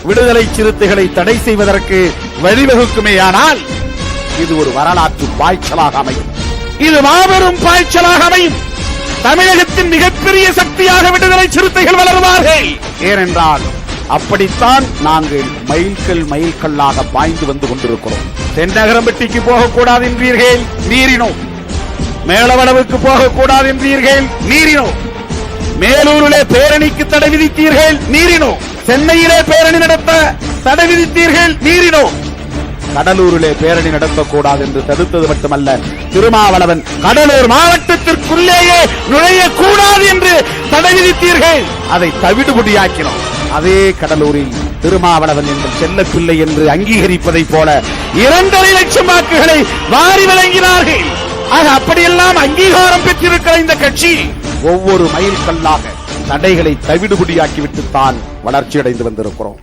விடுதலை சிறுத்தைகளை தடை செய்வதற்கு வழிவகுக்குமேயானால் இது ஒரு வரலாற்று பாய்ச்சலாக அமையும். இது மாபெரும் பாய்ச்சலாக அமையும். தமிழகத்தின் மிகப்பெரிய சக்தியாக விடுதலை சிறுத்தைகள் வளருவார்கள். ஏனென்றால் அப்படித்தான் நாங்கள் மைல்கல்லாக பாய்ந்து வந்து கொண்டிருக்கிறோம். தென்னகரம்பட்டிக்கு போகக்கூடாது என்றீர்கள், மீறினோம். மேலவளவுக்கு போகக்கூடாது என்றீர்கள், மீறினோம். மேலூரிலே பேரணிக்கு தடை விதித்தீர்கள், மீறினோம். சென்னையிலே பேரணி நடத்த தடை விதித்தீர்கள், மீறினோம். கடலூரிலே பேரணி நடத்தக்கூடாது என்று தடுத்தது மட்டுமல்ல, திருமாவளவன் கடலூர் மாவட்டத்திற்குள்ளேயே நுழையக்கூடாது என்று தடை விதித்தீர்கள். அதை தவிடுபடியாக்கினோம். அதே கடலூரில் திருமாவளவன் எங்கள் செல்ல பிள்ளை என்று அங்கீகரிப்பதை போல 2.5 லட்சம் வாக்குகளை வாரி வழங்கினார்கள். ஆக அப்படியெல்லாம் அங்கீகாரம் பெற்றிருக்கிற இந்த கட்சி ஒவ்வொரு மைல்கல்லாக தடைகளை தவிடுபடியாக்கிவிட்டுத்தான் வளர்ச்சியடைந்து வந்திருக்கிறோம்.